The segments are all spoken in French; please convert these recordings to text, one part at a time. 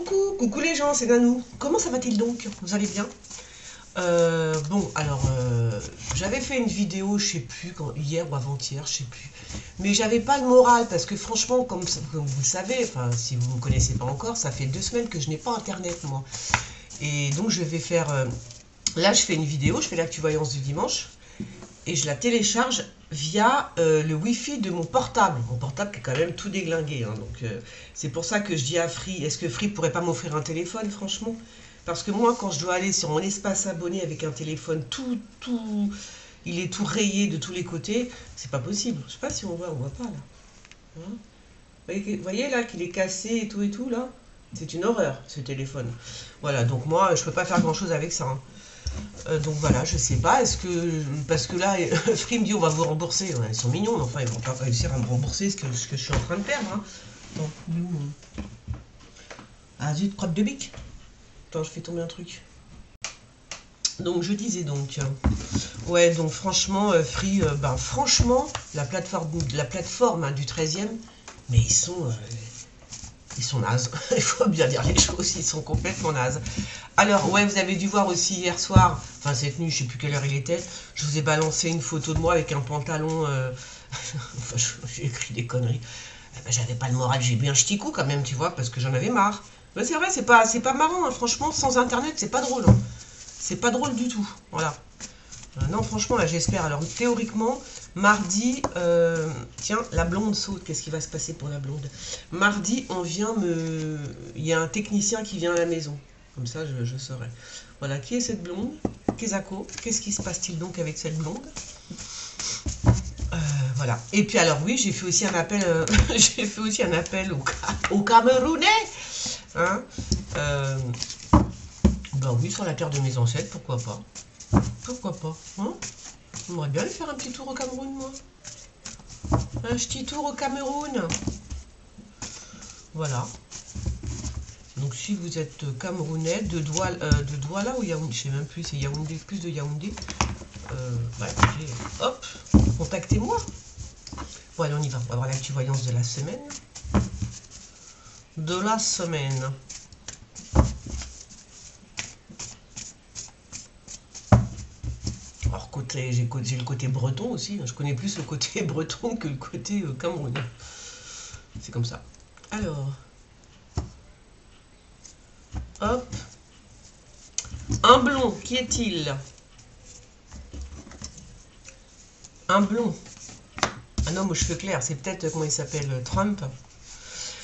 Coucou les gens, c'est Nanou. Comment ça va-t-il donc? Vous allez bien? Bon, alors, j'avais fait une vidéo, je sais plus, hier ou avant-hier, je sais plus. Mais j'avais pas le moral, parce que franchement, comme vous le savez, enfin, si vous ne me connaissez pas encore, ça fait 2 semaines que je n'ai pas Internet, moi. Et donc, je vais faire... là, je fais une vidéo, je fais l'actu-voyance du dimanche, et je la télécharge via le Wi-Fi de mon portable. Mon portable qui est quand même tout déglingué, hein, donc c'est pour ça que je dis à Free, est-ce que Free pourrait pas m'offrir un téléphone, franchement? Parce que moi, quand je dois aller sur mon espace abonné avec un téléphone il est tout rayé de tous les côtés, c'est pas possible. Je sais pas si on voit pas là. Hein, vous voyez là qu'il est cassé et tout là? C'est une horreur ce téléphone. Voilà, donc moi je peux pas faire grand chose avec ça, hein. Donc voilà, je sais pas, est-ce que... Parce que là, Free me dit on va vous rembourser. Ouais, ils sont mignons, mais enfin ils vont pas réussir à me rembourser ce que je suis en train de perdre, hein. Attends, nous... Ah zut, crotte de bique. Attends, je fais tomber un truc. Donc je disais donc... ouais, donc franchement, Free, ben franchement, la plateforme hein, du 13e, mais ils sont nazes, il faut bien dire les choses, ils sont complètement nazes. Alors, ouais, vous avez dû voir aussi hier soir, enfin cette nuit, je sais plus quelle heure il était, je vous ai balancé une photo de moi avec un pantalon, enfin, j'ai écrit des conneries. Ben, j'avais pas le moral, j'ai bu un petit coup quand même, tu vois, parce que j'en avais marre. Ben, c'est vrai, c'est pas marrant, hein, franchement, sans internet, c'est pas drôle. Hein. C'est pas drôle du tout, voilà. Non, franchement, là, j'espère. Alors, théoriquement, mardi, tiens, la blonde saute. Qu'est-ce qui va se passer pour la blonde? Mardi, il y a un technicien qui vient à la maison. Comme ça, je saurai. Voilà, qui est cette blonde? Kezako. Qu'est-ce qui se passe-t-il donc avec cette blonde? Voilà. Et puis, alors, oui, j'ai fait aussi un appel, j'ai fait aussi un appel aux Camerounais. Hein, ben oui, sur la terre de mes ancêtres, pourquoi pas? Pourquoi pas, hein? J'aimerais bien aller faire un petit tour au Cameroun, moi. Un petit tour au Cameroun. Voilà. Donc si vous êtes camerounais, de Douala ou Yaoundé, je sais même plus, c'est Yaoundé, plus de Yaoundé. Bah écoutez, hop, contactez-moi. Bon allez, on y va. On va voir l'actu-voyance de la semaine. De la semaine. Alors j'ai le côté breton aussi, je connais plus le côté breton que le côté camerounais. C'est comme ça. Alors, hop. Un blond, qui est-il? Un blond. Un homme aux cheveux clairs, c'est peut-être, comment il s'appelle, Trump.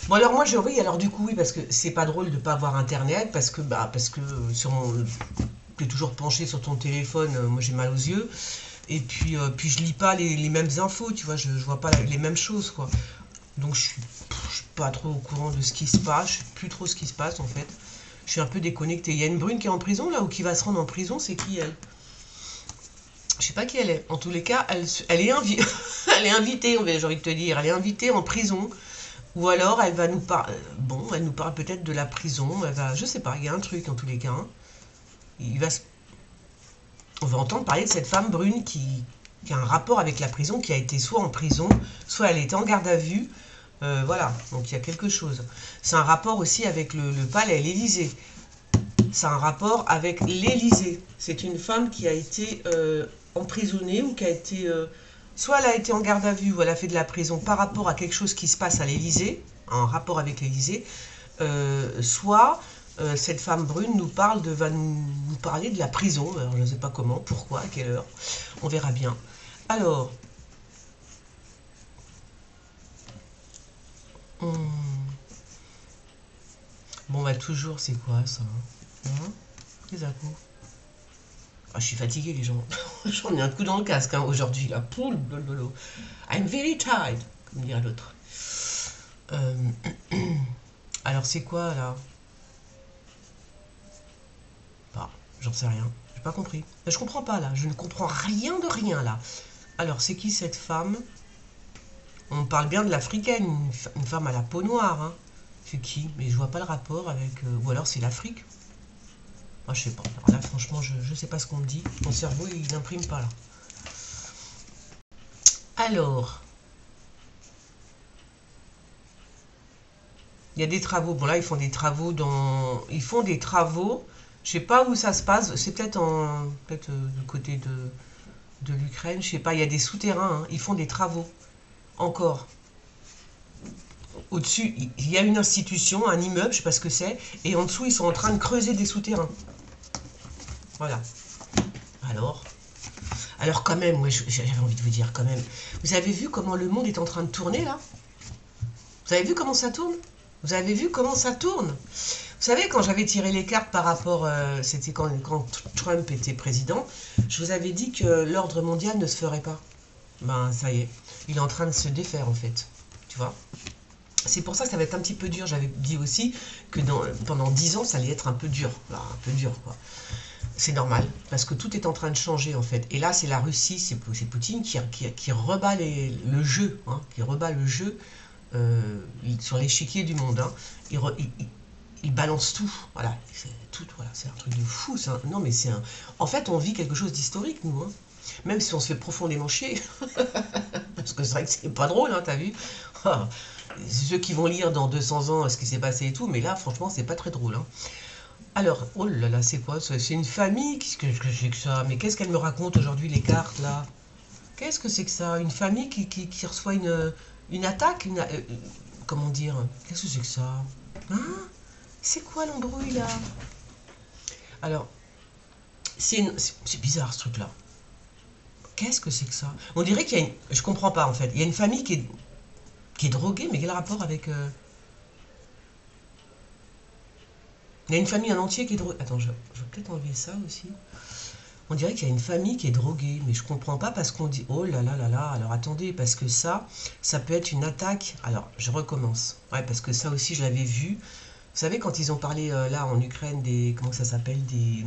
Bon alors moi oui, alors du coup oui, parce que c'est pas drôle de pas avoir internet, parce que sur mon... T'es toujours penché sur ton téléphone, moi j'ai mal aux yeux, et puis je lis pas les mêmes infos, tu vois, je vois pas les mêmes choses, quoi. Donc je suis pas trop au courant de ce qui se passe, je sais plus trop ce qui se passe en fait. Je suis un peu déconnectée. Il y a une brune qui est en prison là, ou qui va se rendre en prison, c'est qui elle? Je sais pas qui elle est. En tous les cas, elle est elle est invitée, j'ai envie de te dire, elle est invitée en prison. Ou alors elle va nous parler, bon, elle nous parle peut-être de la prison, elle va, je sais pas, il y a un truc en tous les cas, hein. On va entendre parler de cette femme brune qui a un rapport avec la prison, qui a été soit en prison, soit elle était en garde à vue. Voilà, donc il y a quelque chose. C'est un rapport aussi avec le palais, l'Élysée. C'est un rapport avec l'Élysée. C'est une femme qui a été emprisonnée ou qui a été... soit elle a été en garde à vue ou elle a fait de la prison par rapport à quelque chose qui se passe à l'Élysée, en rapport avec l'Élysée, soit... cette femme brune va nous parler de la prison. Alors, je ne sais pas comment, pourquoi, à quelle heure. On verra bien. Alors, bon, bah toujours, c'est quoi ça? Hein? Les accos. Ah, je suis fatiguée, les gens. J'en ai un coup dans le casque hein, aujourd'hui. Là. Poule, lolo. I'm very tired, comme dirait l'autre. Alors, c'est quoi là? J'en sais rien, j'ai pas compris. Je comprends pas là, je ne comprends rien de rien là. Alors c'est qui cette femme? On parle bien de l'africaine, une femme à la peau noire. Hein. C'est qui? Mais je vois pas le rapport avec... ou alors c'est l'Afrique. Ah, je sais pas. Alors là franchement je sais pas ce qu'on me dit. Mon cerveau il n'imprime pas là. Alors... Il y a des travaux. Bon, là, ils font des travaux dans... Ils font des travaux. Je sais pas où ça se passe. C'est peut-être du côté de l'Ukraine. Je sais pas. Il y a des souterrains. Hein. Ils font des travaux. Encore. Au-dessus, il y a une institution, un immeuble, je sais pas ce que c'est. Et en dessous, ils sont en train de creuser des souterrains. Voilà. Alors quand même, moi, j'avais envie de vous dire quand même. Vous avez vu comment le monde est en train de tourner, là? Vous avez vu comment ça tourne? Vous avez vu comment ça tourne? Vous savez, quand j'avais tiré les cartes par rapport, c'était quand Trump était président, je vous avais dit que l'ordre mondial ne se ferait pas. Ben, ça y est, il est en train de se défaire, en fait. Tu vois? C'est pour ça que ça va être un petit peu dur. J'avais dit aussi que pendant 10 ans, ça allait être un peu dur. Enfin, un peu dur, quoi. C'est normal, parce que tout est en train de changer, en fait. Et là, c'est la Russie, c'est Poutine qui rebat le jeu, hein, qui rebat le jeu sur l'échiquier du monde. Hein. Il balance tout, voilà, c'est un truc de fou. Non, mais c'est un... En fait, on vit quelque chose d'historique, nous, hein. Même si on se fait profondément chier. Parce que c'est vrai que c'est pas drôle, hein, t'as vu? Ceux qui vont lire dans 200 ans ce qui s'est passé et tout, mais là, franchement, c'est pas très drôle. Hein. Alors, oh là là, c'est quoi ça? C'est une famille? Qu'est-ce que c'est que ça? Mais qu'est-ce qu'elle me raconte aujourd'hui, les cartes, là? Qu'est-ce que c'est que ça? Une famille qui reçoit une attaque? Comment dire? Qu'est-ce que c'est que ça? Hein? C'est quoi l'embrouille, là? Alors, c'est bizarre, ce truc-là. Qu'est-ce que c'est que ça? On dirait qu'il y a une... Je comprends pas, en fait. Il y a une famille qui est droguée, mais quel rapport avec... Il y a une famille en entier qui est droguée. Attends, je vais peut-être enlever ça aussi. On dirait qu'il y a une famille qui est droguée, mais je comprends pas parce qu'on dit oh là là là là. Alors attendez, parce que ça peut être une attaque. Alors je recommence. Ouais, parce que ça aussi je l'avais vu. Vous savez quand ils ont parlé là en Ukraine des comment ça s'appelle des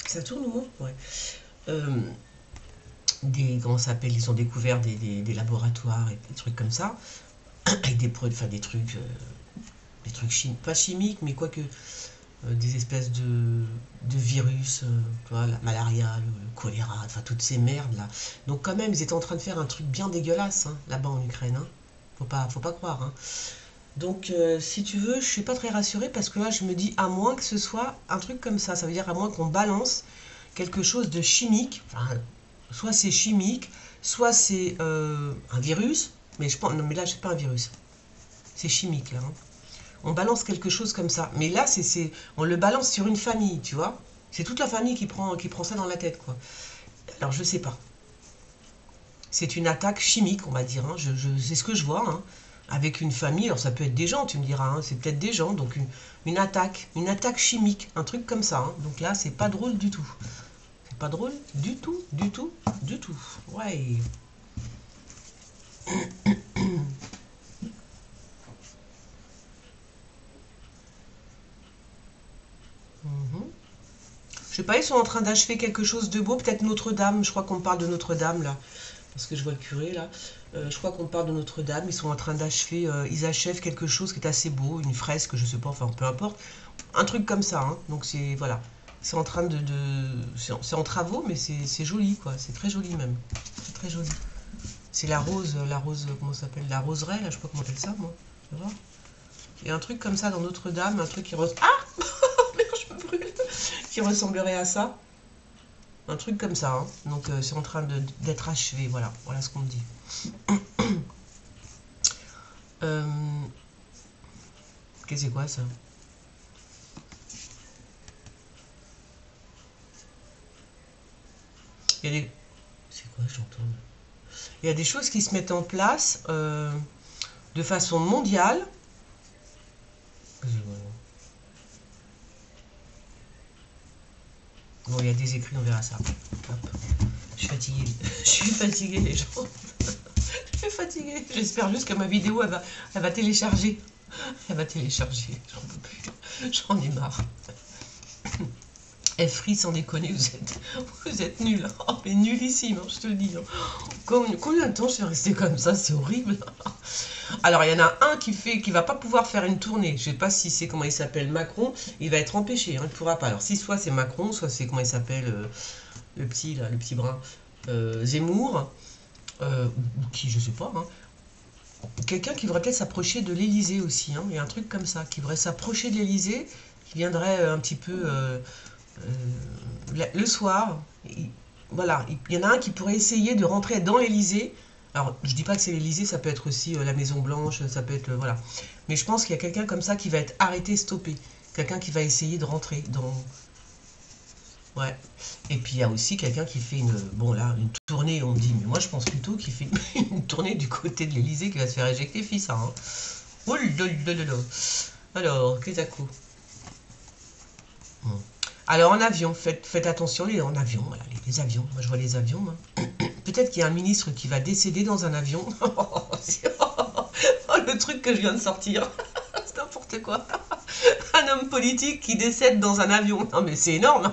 ça tourne au moins ouais. Des comment ça s'appelle ils ont découvert des laboratoires et des trucs comme ça avec des produits, enfin des trucs chimiques, pas chimiques mais quoique des espèces de virus, tu vois, la malaria, le choléra, enfin toutes ces merdes là. Donc quand même, ils étaient en train de faire un truc bien dégueulasse hein, là-bas en Ukraine. Hein. Faut pas croire. Hein. Donc si tu veux, je suis pas très rassurée parce que là, je me dis à moins que ce soit un truc comme ça veut dire à moins qu'on balance quelque chose de chimique. Enfin, soit c'est chimique, soit c'est un virus. Mais je pense, non mais là, c'est pas un virus. C'est chimique là. Hein. On balance quelque chose comme ça. Mais là, on le balance sur une famille, tu vois. C'est toute la famille qui prend ça dans la tête, quoi. Alors, je sais pas. C'est une attaque chimique, on va dire. Hein. C'est ce que je vois. Hein. Avec une famille, alors ça peut être des gens, tu me diras. Hein. C'est peut-être des gens. Donc, une attaque chimique. Un truc comme ça. Hein. Donc là, c'est pas drôle du tout. C'est pas drôle du tout, du tout, du tout. Ouais. Je sais pas, ils sont en train d'achever quelque chose de beau, peut-être Notre-Dame, je crois qu'on parle de Notre-Dame là, parce que je vois le curé là, je crois qu'on parle de Notre-Dame, ils sont en train d'achever, ils achèvent quelque chose qui est assez beau, une fresque, je sais pas, enfin peu importe, un truc comme ça, hein. Donc c'est, voilà, c'est en train c'est en travaux, mais c'est joli quoi, c'est très joli même, c'est très joli. C'est la rose, comment ça s'appelle, la roseraie là, je sais pas comment on appelle ça moi, tu vois. Il y a un truc comme ça dans Notre-Dame, un truc qui ressemble... Ah merde, je me brûle. Qui ressemblerait à ça. Un truc comme ça. Hein. Donc c'est en train d'être achevé. Voilà, voilà ce qu'on me dit. Qu'est-ce que c'est quoi ça? Il y a des... C'est quoi j'entends? Il y a des choses qui se mettent en place de façon mondiale. Bon, il y a des écrits, on verra ça. Hop. Je suis fatiguée. Je suis fatiguée, les gens. Je suis fatiguée. J'espère juste que ma vidéo, elle va télécharger. Elle va télécharger. J'en peux plus. J'en ai marre. Free, sans déconner, vous êtes nuls. Oh, mais nullissime, hein, je te le dis. Hein. Combien de temps je vais rester comme ça? C'est horrible. Alors, il y en a un qui va pas pouvoir faire une tournée. Je sais pas si c'est, comment il s'appelle, Macron. Il va être empêché, hein, il ne pourra pas. Alors, si soit c'est Macron, soit c'est, comment il s'appelle, le petit brun, Zemmour, ou qui, je sais pas. Hein. quelqu'un qui voudrait peut-être s'approcher de l'Élysée aussi, hein. Il y a un truc comme ça, qui voudrait s'approcher de l'Élysée, qui viendrait un petit peu le soir. Voilà, il y en a un qui pourrait essayer de rentrer dans l'Élysée. Alors, je dis pas que c'est l'Élysée, ça peut être aussi la Maison Blanche, ça peut être voilà. Mais je pense qu'il y a quelqu'un comme ça qui va être arrêté, stoppé. Quelqu'un qui va essayer de rentrer dans. Ouais. Et puis il y a aussi quelqu'un qui fait une tournée, on me dit, mais moi je pense plutôt qu'il fait une tournée du côté de l'Élysée qui va se faire éjecter, fils, ça. Hein. Oh là là là là. Alors, qu'est-ce que bon. Alors en avion, faites attention, en avion, voilà, les avions, moi je vois les avions. Hein. Peut-être qu'il y a un ministre qui va décéder dans un avion. Oh, le truc que je viens de sortir. C'est n'importe quoi. Un homme politique qui décède dans un avion. Non mais c'est énorme.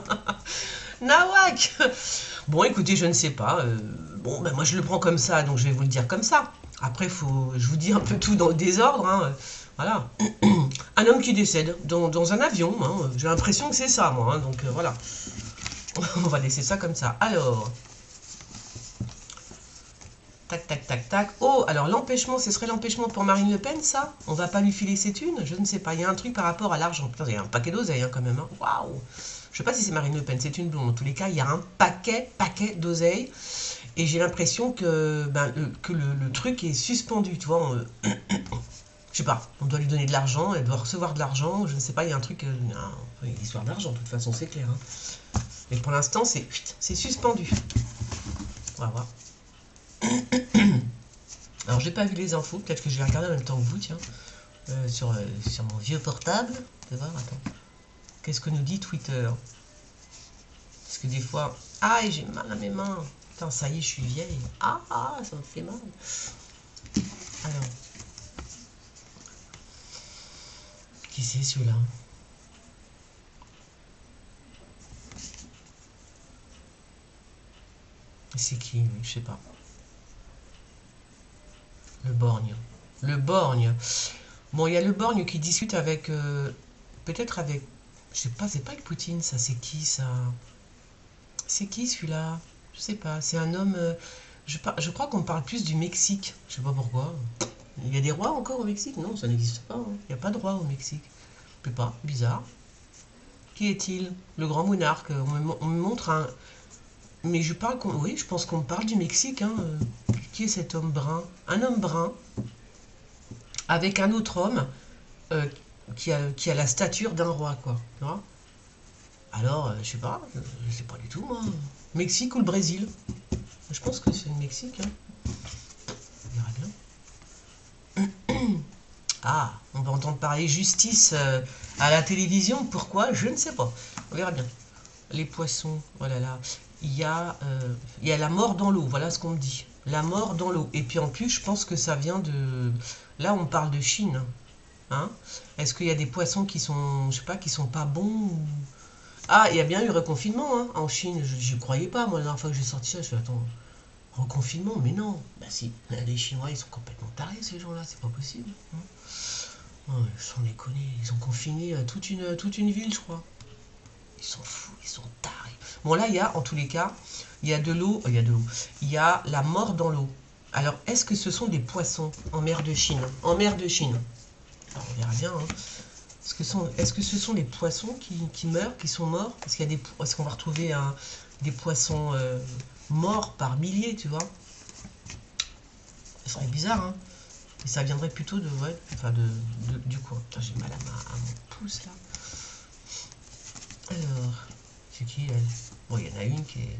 Nawak. Bon écoutez, je ne sais pas. Bon ben moi je le prends comme ça, donc je vais vous le dire comme ça. Après, je vous dis un peu tout dans le désordre. Hein. Voilà. Un homme qui décède dans un avion. Hein. J'ai l'impression que c'est ça, moi. Hein. Donc voilà. On va laisser ça comme ça. Alors. Tac, tac, tac, tac. Oh, alors l'empêchement, ce serait l'empêchement pour Marine Le Pen, ça? On va pas lui filer ses thunes? Je ne sais pas. Il y a un truc par rapport à l'argent. Putain, il y a un paquet d'oseille hein, quand même. Hein. Waouh! Je sais pas si c'est Marine Le Pen, c'est une blonde. En tous les cas, il y a un paquet d'oseille. Et j'ai l'impression que, le truc est suspendu, tu vois. Je sais pas, on doit lui donner de l'argent, elle doit recevoir de l'argent, je ne sais pas, il y a un truc, une histoire d'argent, de toute façon, c'est clair. Hein. Mais pour l'instant, c'est suspendu. On va voir. Alors, j'ai pas vu les infos, peut-être que je vais regarder en même temps que vous, tiens, sur mon vieux portable. Tu vas voir, attends. Qu'est-ce que nous dit Twitter? Parce que des fois, ah, j'ai mal à mes mains. Putain, ça y est, je suis vieille. Ah, ça me fait mal. Alors. Qui c'est celui-là? C'est qui, lui? Je sais pas. Le borgne. Le borgne. Bon, il y a le borgne qui discute avec... peut-être avec... Je sais pas, c'est pas avec Poutine, ça. C'est qui, ça? C'est qui, celui-là? Je sais pas. C'est un homme... je crois qu'on parle plus du Mexique. Je sais pas pourquoi. Il y a des rois encore au Mexique? Non, ça n'existe pas. Hein. Il n'y a pas de roi au Mexique. Je sais pas. Bizarre. Qui est-il? Le grand monarque. On me montre un... Mais je parle... Oui, je pense qu'on parle du Mexique. Hein. Qui est cet homme brun? Un homme brun avec un autre homme qui a la stature d'un roi, quoi. Tu vois? Alors, je sais pas du tout, moi. Mexique ou le Brésil? Je pense que c'est le Mexique. Hein. On verra bien. Ah, on va entendre parler justice à la télévision. Pourquoi? Je ne sais pas. On verra bien. Les poissons, voilà là. Il y a la mort dans l'eau, voilà ce qu'on me dit. La mort dans l'eau. Et puis en plus, je pense que ça vient de... Là, on parle de Chine. Hein? Est-ce qu'il y a des poissons qui sont, je sais pas, qui sont pas bons ou... Ah, il y a bien eu reconfinement hein, en Chine. Je n'y croyais pas, moi, la dernière fois que j'ai sorti ça. Je suis attends, reconfinement? Mais non. Bah si, les Chinois, ils sont complètement tarés, ces gens-là. C'est pas possible. Hein. Oh, sans déconner, ils ont confiné toute une ville, je crois. Ils sont fous, ils sont tarés. Bon, là, il y a, en tous les cas, il y a de l'eau, il y a la mort dans l'eau. Alors, est-ce que ce sont des poissons en mer de Chine? En mer de Chine. Alors, on verra bien. Hein. Est-ce que ce sont des poissons qui meurent, qui sont morts? Est-ce qu'on va retrouver des poissons morts par milliers, tu vois? Ça serait bizarre, hein? Et ça viendrait plutôt de, ouais, enfin du coin. J'ai mal à mon pouce, là. Alors, c'est qui, elle? Bon, il y en a une qui est...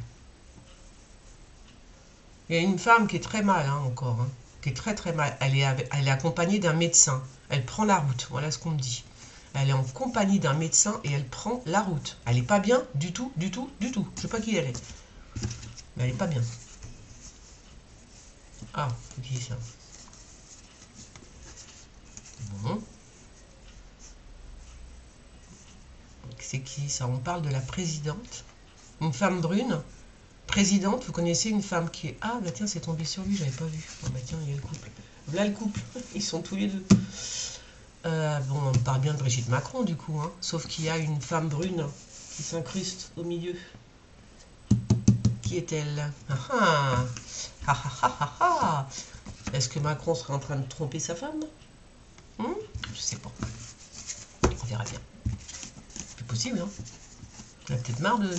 Il y a une femme qui est très mal, hein, encore, hein, qui est très très mal. Elle est accompagnée d'un médecin. Elle prend la route, voilà ce qu'on me dit. Elle est en compagnie d'un médecin et elle prend la route. Elle n'est pas bien du tout, du tout, du tout. Je sais pas qui elle est. Mais elle n'est pas bien. Ah, c'est qui ça? Bon. C'est qui ça? On parle de la présidente. Une femme brune. Présidente, vous connaissez une femme qui est... Ah, bah tiens, c'est tombé sur lui, j'avais pas vu. Oh, bah tiens, il y a le couple. Voilà le couple. Ils sont tous les deux. Bon, on parle bien de Brigitte Macron, du coup. Hein. Sauf qu'il y a une femme brune qui s'incruste au milieu. Qui est-elle? Ah ah ah ah ah ah. Est-ce que Macron serait en train de tromper sa femme? Je sais pas. On verra bien. C'est possible, hein. Il a peut-être marre de...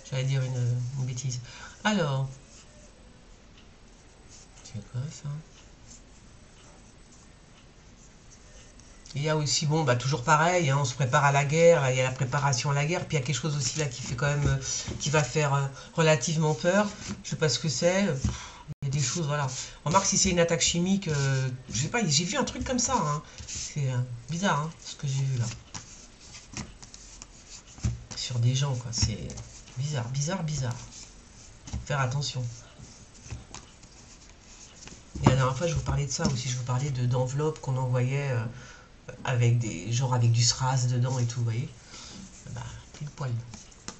J'allais dire une bêtise. Alors... C'est quoi ça? Il y a aussi, bon, bah toujours pareil, hein, on se prépare à la guerre, il y a la préparation à la guerre, puis il y a quelque chose aussi là qui fait quand même, qui va faire relativement peur. Je sais pas ce que c'est. Il y a des choses, voilà. Remarque si c'est une attaque chimique, je sais pas, j'ai vu un truc comme ça, hein. C'est bizarre, hein, ce que j'ai vu là. Sur des gens, quoi, c'est bizarre, bizarre, bizarre. Faire attention. Et la dernière fois, je vous parlais de ça aussi, je vous parlais d'enveloppes qu'on envoyait avec des genre avec du SRAS dedans et tout, vous voyez. Bah, pile poil.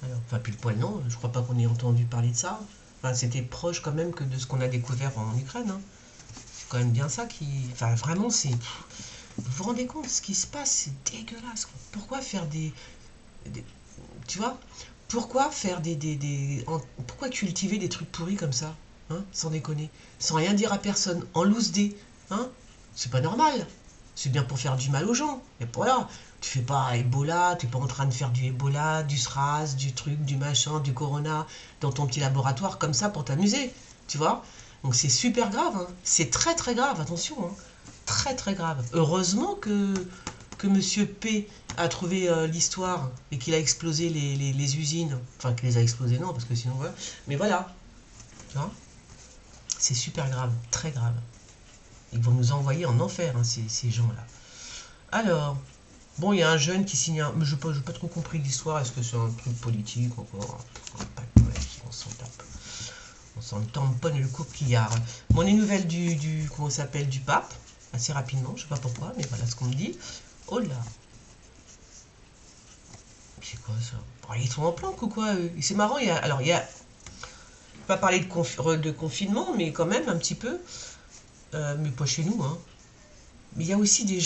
Alors, enfin, pile poil, non, je crois pas qu'on ait entendu parler de ça. Enfin, c'était proche quand même que de ce qu'on a découvert en Ukraine. Hein. C'est quand même bien ça qui... Enfin, vraiment, c'est... Vous vous rendez compte, ce qui se passe, c'est dégueulasse. Pourquoi faire tu vois? Pourquoi faire pourquoi cultiver des trucs pourris comme ça? Hein, sans déconner. Sans rien dire à personne. En loose dé. Hein? C'est pas normal. C'est bien pour faire du mal aux gens. Et voilà. Tu fais pas Ebola, tu n'es pas en train de faire du Ebola, du SRAS, du truc, du machin, du Corona dans ton petit laboratoire comme ça pour t'amuser. Tu vois? Donc c'est super grave. Hein. C'est très très grave, attention. Hein. Très très grave. Heureusement que Monsieur P a trouvé l'histoire et qu'il a explosé les usines. Enfin, qu'il les a explosées, non, parce que sinon, voilà. Mais voilà. Tu vois? C'est super grave, très grave. Ils vont nous envoyer en enfer, hein, ces gens-là. Alors, bon, il y a un jeune qui signe un... Mais je n'ai pas trop compris l'histoire. Est-ce que c'est un truc politique encore? On s'en tape. On s'en tamponne le coquillard. Bon, les nouvelles comment ça s'appelle, du pape, assez rapidement, je sais pas pourquoi, mais voilà ce qu'on me dit. Oh là! C'est quoi ça? Bon, ils sont en planque ou quoi? C'est marrant, alors il y a... Pas parler de confinement, mais quand même un petit peu. Mais pas chez nous, hein. Mais il y a aussi des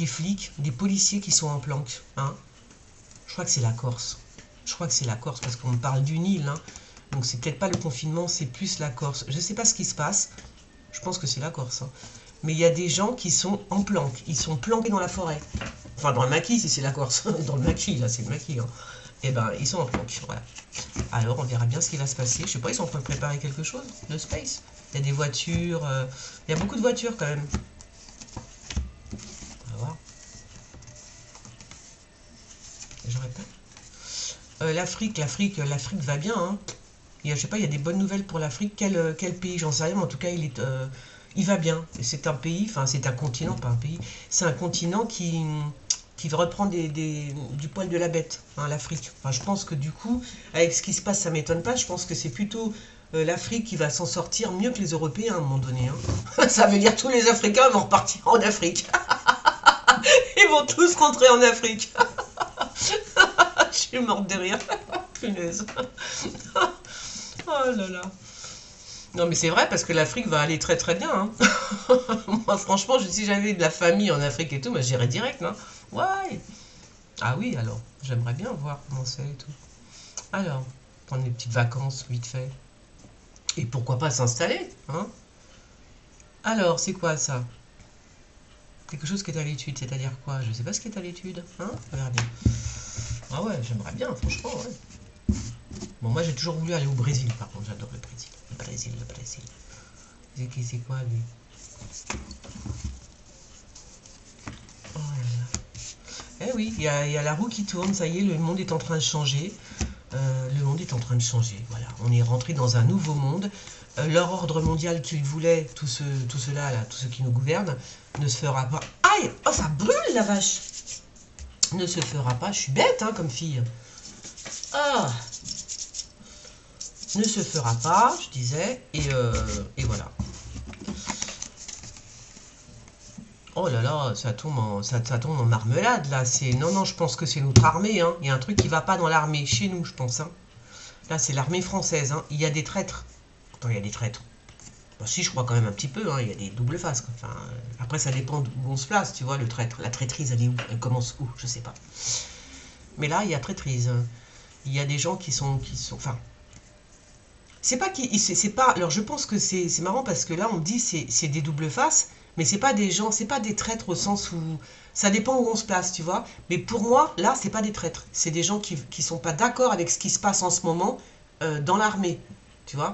flics, des policiers qui sont en planque, hein. Je crois que c'est la Corse. Je crois que c'est la Corse, parce qu'on me parle d'une île, hein. Donc c'est peut-être pas le confinement, c'est plus la Corse. Je sais pas ce qui se passe. Je pense que c'est la Corse, hein. Mais il y a des gens qui sont en planque. Ils sont planqués dans la forêt. Enfin, dans le maquis, si c'est la Corse. Dans le maquis, là, c'est le maquis, hein. Et ben, ils sont en planque, voilà. Alors, on verra bien ce qui va se passer. Je sais pas, ils sont en train de préparer quelque chose de space. Il y a des voitures. Il y a beaucoup de voitures, quand même. On va voir. Je répète. L'Afrique va bien, hein. Je sais pas, il y a des bonnes nouvelles pour l'Afrique. Quel pays, j'en sais rien, mais en tout cas, il va bien. C'est un pays, enfin, c'est un continent, pas un pays. C'est un continent qui reprend du poil de la bête, hein, l'Afrique. Enfin, je pense que du coup, avec ce qui se passe, ça m'étonne pas. Je pense que c'est plutôt l'Afrique qui va s'en sortir mieux que les Européens à un moment donné. Hein. Ça veut dire que tous les Africains vont repartir en Afrique. Ils vont tous rentrer en Afrique. Je suis morte de rire. Punaise. Oh là là. Non mais c'est vrai parce que l'Afrique va aller très très bien. Hein. Moi franchement, si j'avais de la famille en Afrique et tout, moi j'irais direct. Hein. Ouais. Ah oui, alors, j'aimerais bien voir comment c'est et tout. Alors, prendre des petites vacances vite fait. Et pourquoi pas s'installer, hein? Alors, c'est quoi ça? Quelque chose qui est à l'étude, c'est-à-dire quoi? Je sais pas ce qui est à l'étude, hein? Regardez. Ah ouais, j'aimerais bien, franchement, ouais. Bon, moi j'ai toujours voulu aller au Brésil, par contre, j'adore le Brésil. Le Brésil, le Brésil. C'est quoi, lui? Oh là là. Eh oui, il y a la roue qui tourne, ça y est, le monde est en train de changer. Le monde est en train de changer, voilà. On est rentré dans un nouveau monde. Leur ordre mondial qu'ils voulaient, tous ceux-là, tous ceux qui nous gouvernent, ne se fera pas... Aïe! Oh, ça brûle, la vache! Ne se fera pas, je suis bête, hein, comme fille. Ah! Ne se fera pas, je disais, et voilà. Oh là là, ça tombe en marmelade, là. Non, je pense que c'est notre armée, hein. Il y a un truc qui va pas dans l'armée, chez nous, je pense, hein. Là, c'est l'armée française, hein. Il y a des traîtres. Pourtant, il y a des traîtres. Bah, si, je crois quand même un petit peu, hein. Il y a des doubles faces, quoi. Enfin, après, ça dépend d'où on se place, tu vois, le traître. La traîtrise, elle est où? Elle commence où? Je sais pas. Mais là, il y a traîtrise. Il y a des gens qui sont... Enfin... C'est pas qui, c'est pas. Alors je pense que c'est marrant parce que là on dit c'est des double faces, mais c'est pas des gens, c'est pas des traîtres au sens où ça dépend où on se place, tu vois. Mais pour moi, là, c'est pas des traîtres, c'est des gens qui sont pas d'accord avec ce qui se passe en ce moment dans l'armée, tu vois.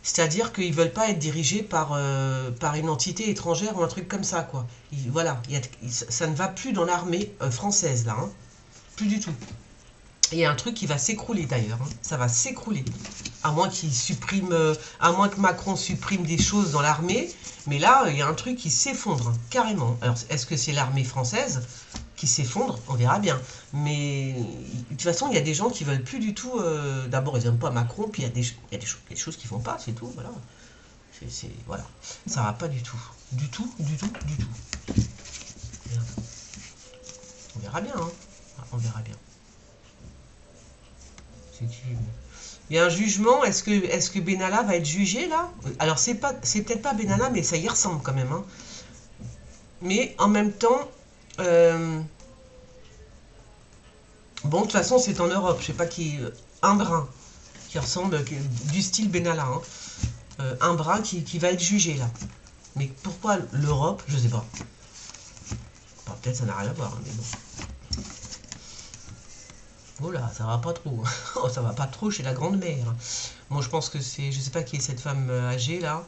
C'est-à-dire qu'ils veulent pas être dirigés par une entité étrangère ou un truc comme ça, quoi. Voilà, ça ne va plus dans l'armée française, là, hein. Plus du tout. Il y a un truc qui va s'écrouler d'ailleurs, hein. Ça va s'écrouler. À moins qu'il supprime, à moins que Macron supprime des choses dans l'armée. Mais là, il y a un truc qui s'effondre, hein, carrément. Alors, est-ce que c'est l'armée française qui s'effondre? On verra bien. Mais de toute façon, il y a des gens qui veulent plus du tout. D'abord, ils n'aiment pas Macron, puis il y a des choses qu'ils font pas, c'est tout. Voilà. Voilà. Ça va pas du tout. Du tout, du tout, du tout. On verra bien, hein. On verra bien. Il y a un jugement, est-ce que Benalla va être jugé là? Alors c'est peut-être pas Benalla, mais ça y ressemble quand même, hein. Mais en même temps, bon, de toute façon c'est en Europe, je sais pas qui, un brun qui ressemble, du style Benalla, hein. Un brun qui va être jugé là. Mais pourquoi l'Europe? Je sais pas. Enfin, peut-être ça n'a rien à voir, hein, mais bon. Oh là, ça va pas trop. Oh, ça va pas trop chez la grande-mère. Moi, je pense que c'est... Je sais pas qui est cette femme âgée, là.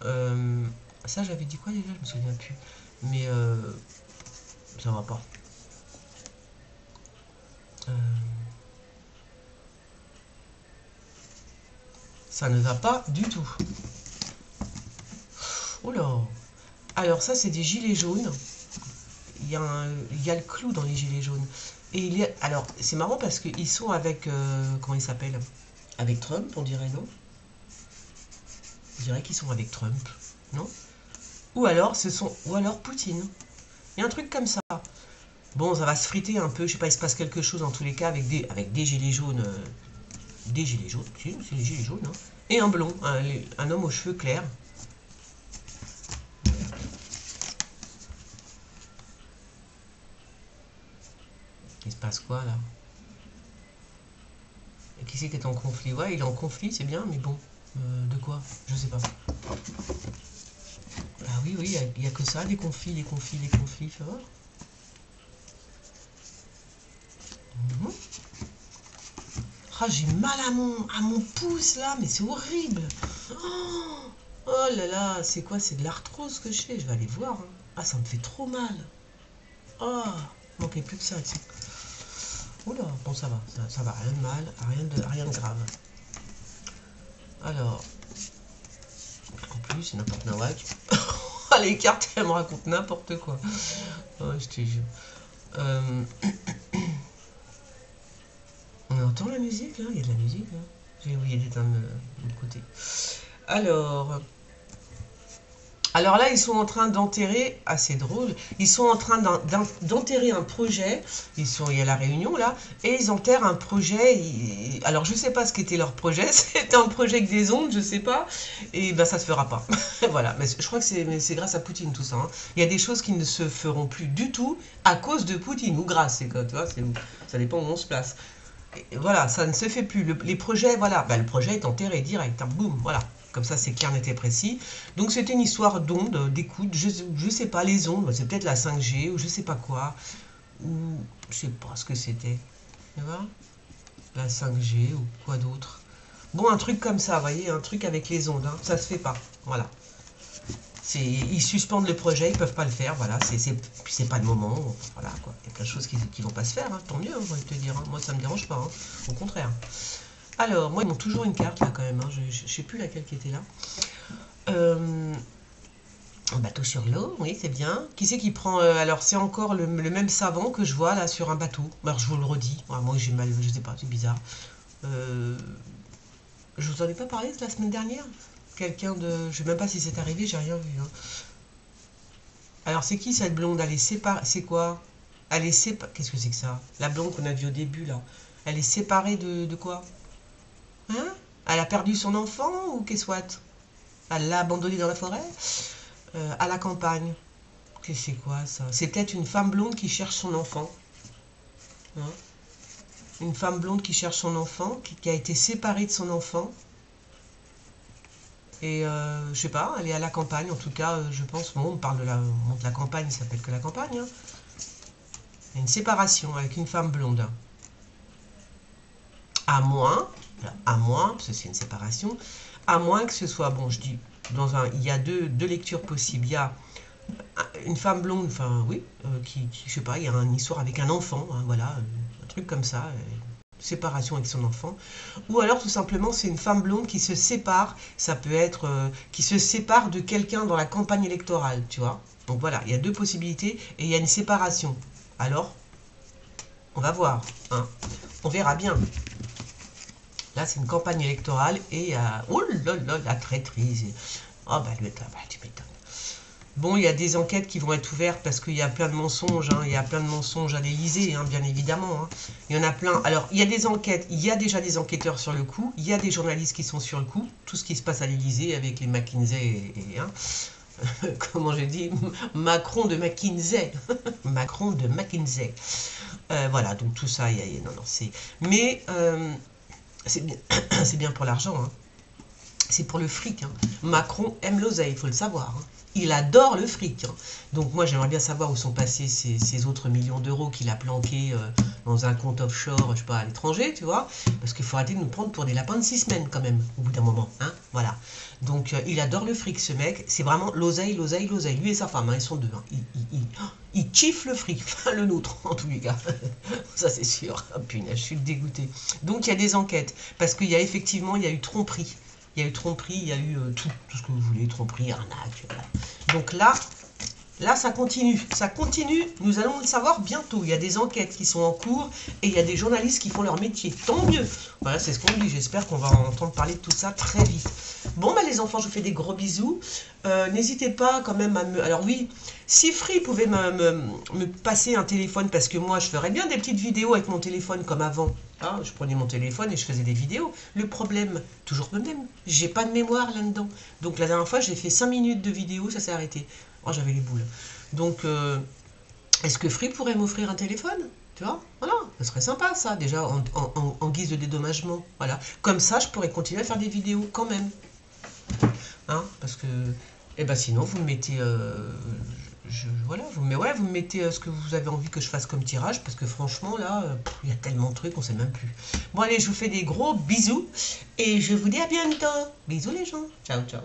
Ça, j'avais dit quoi, déjà? Je me souviens plus. Mais ça va pas. Ça ne va pas du tout. Oh là. Alors, ça, c'est des gilets jaunes. Il y a le clou dans les gilets jaunes. Et alors, c'est marrant parce qu'ils sont avec... comment il s'appelle? Avec Trump, on dirait, non? On dirait qu'ils sont avec Trump, non? Ou alors Poutine. Il y a un truc comme ça. Bon, ça va se friter un peu. Je sais pas, il se passe quelque chose en tous les cas avec des gilets jaunes. Des gilets jaunes, si, c'est des gilets jaunes, hein. Et un blond, un homme aux cheveux clairs. Il se passe quoi là? Et qui c'est qui est en conflit? Ouais, il est en conflit, c'est bien, mais bon. De quoi? Je sais pas. Ah oui, oui, il y a que ça, des conflits, des conflits, des conflits, fais voir. Ah, j'ai mal à mon pouce là, mais c'est horrible. Oh, oh là là, c'est quoi? C'est de l'arthrose que je fais, je vais aller voir, hein. Ah, ça me fait trop mal. Oh, manquait plus que ça, tu sais. Oula, bon ça va, ça va, rien de mal, rien de grave. Alors, en plus, c'est n'importe nawak. Les cartes, elles me racontent n'importe quoi. Oh, je te jure. On entend la musique là? Il y a de la musique là. J'ai oublié d'éteindre de côté. Alors là, ils sont en train d'enterrer, assez drôle, ils sont en train d'enterrer un projet, il y a la réunion là, et ils enterrent un projet, alors je sais pas ce qu'était leur projet, c'était un projet avec des ondes, je sais pas, et ben ça se fera pas. Voilà, mais je crois que c'est grâce à Poutine tout ça, hein. Il y a des choses qui ne se feront plus du tout à cause de Poutine, ou grâce, c'est quoi, tu vois, ça dépend où on se place. Et voilà, ça ne se fait plus. Les projets, voilà, ben, le projet est enterré direct, hein, boum, voilà. Comme ça, c'est clair, net et précis. Donc, c'était une histoire d'ondes, d'écoute. Je sais pas, les ondes, c'est peut-être la 5G ou je sais pas quoi. Ou je sais pas ce que c'était. Tu vois? La 5G ou quoi d'autre. Bon, un truc comme ça, vous voyez, un truc avec les ondes, hein, ça se fait pas. Voilà. Ils suspendent le projet, ils peuvent pas le faire, voilà, c'est pas le moment, voilà quoi. Il y a plein de choses qui vont pas se faire, hein, tant mieux, hein, j'ai envie de te dire, hein. Moi ça me dérange pas, hein, au contraire. Alors, moi ils m'ont toujours une carte là quand même, hein, je sais plus laquelle qui était là. Un bateau sur l'eau, oui c'est bien. Qui c'est qui prend, alors c'est encore le même savant que je vois là sur un bateau. Alors je vous le redis, moi j'ai mal, je sais pas, c'est bizarre. Je vous en ai pas parlé la semaine dernière? Quelqu'un de... Je sais même pas si c'est arrivé, j'ai rien vu, hein. Alors, c'est qui cette blonde? Elle est séparée... C'est quoi? Elle est séparée... Qu'est-ce que c'est que ça? La blonde qu'on a vue au début, là. Elle est séparée de quoi? Hein? Elle a perdu son enfant ou qu'est-ce soit? Elle l'a abandonné dans la forêt? À la campagne. Qu'est-ce que c'est quoi, ça? C'est peut-être une femme blonde qui cherche son enfant. Hein? Une femme blonde qui cherche son enfant, qui a été séparée de son enfant. Et je sais pas, elle est à la campagne, en tout cas, je pense. Bon, on parle de la campagne, ça s'appelle que la campagne. Hein. Il y a une séparation avec une femme blonde. À moins, parce que c'est une séparation, à moins que ce soit, bon, je dis, il y a deux lectures possibles. Il y a une femme blonde, enfin, oui, je sais pas, il y a une histoire avec un enfant, hein, voilà, un truc comme ça. Séparation avec son enfant, ou alors tout simplement c'est une femme blonde qui se sépare, ça peut être qui se sépare de quelqu'un dans la campagne électorale, tu vois. Donc voilà, il y a deux possibilités et il y a une séparation. Alors, on va voir, hein. On verra bien. Là, c'est une campagne électorale et oh là là, la traîtrise. Oh bah, tu m'étonnes. Bon, il y a des enquêtes qui vont être ouvertes parce qu'il y a plein de mensonges, hein, il y a plein de mensonges à l'Élysée, hein, bien évidemment. Hein. Il y en a plein. Alors, il y a des enquêtes, il y a déjà des enquêteurs sur le coup, il y a des journalistes qui sont sur le coup, tout ce qui se passe à l'Élysée avec les McKinsey hein, comment j'ai dit, Macron de McKinsey, Macron de McKinsey. Voilà, donc tout ça, non, c'est... Mais c'est bien, c'est bien pour l'argent, hein. C'est pour le fric. Hein. Macron aime l'oseille, il faut le savoir. Hein. Il adore le fric. Hein. Donc moi, j'aimerais bien savoir où sont passés ces autres millions d'euros qu'il a planqués dans un compte offshore, je sais pas, à l'étranger, tu vois. Parce qu'il faut arrêter de nous prendre pour des lapins de 6 semaines quand même, au bout d'un moment. Hein. Voilà. Donc il adore le fric, ce mec. C'est vraiment l'oseille, l'oseille, l'oseille. Lui et sa femme, hein, ils sont deux. Hein. Il kiffe le fric. Enfin, le nôtre, en tous les cas. Ça, c'est sûr. Oh, punaise, je suis dégoûté. Donc il y a des enquêtes. Parce qu'il y a effectivement, il y a eu tromperie. Il y a eu tromperie, il y a eu tout ce que vous voulez, tromperie, arnaque. Voilà. Donc là, ça continue. Ça continue, nous allons le savoir bientôt. Il y a des enquêtes qui sont en cours et il y a des journalistes qui font leur métier. Tant mieux. Voilà, c'est ce qu'on dit. J'espère qu'on va entendre parler de tout ça très vite. Bon, bah les enfants, je vous fais des gros bisous. N'hésitez pas quand même à me... Alors oui, si Free pouvait me passer un téléphone, parce que moi, je ferais bien des petites vidéos avec mon téléphone comme avant. Hein, je prenais mon téléphone et je faisais des vidéos. Le problème, toujours le même, j'ai pas de mémoire là-dedans. Donc la dernière fois, j'ai fait 5 minutes de vidéo, ça s'est arrêté. Oh, j'avais les boules. Donc, est-ce que Free pourrait m'offrir un téléphone? Tu vois, voilà, ce serait sympa ça, déjà en guise de dédommagement. Voilà, comme ça, je pourrais continuer à faire des vidéos quand même. Hein, parce que, eh ben sinon, vous me mettez, voilà, vous me mettez ce que vous avez envie que je fasse comme tirage, parce que franchement, là, il y a tellement de trucs, on sait même plus. Bon, allez, je vous fais des gros bisous, et je vous dis à bientôt. Bisous les gens, ciao, ciao.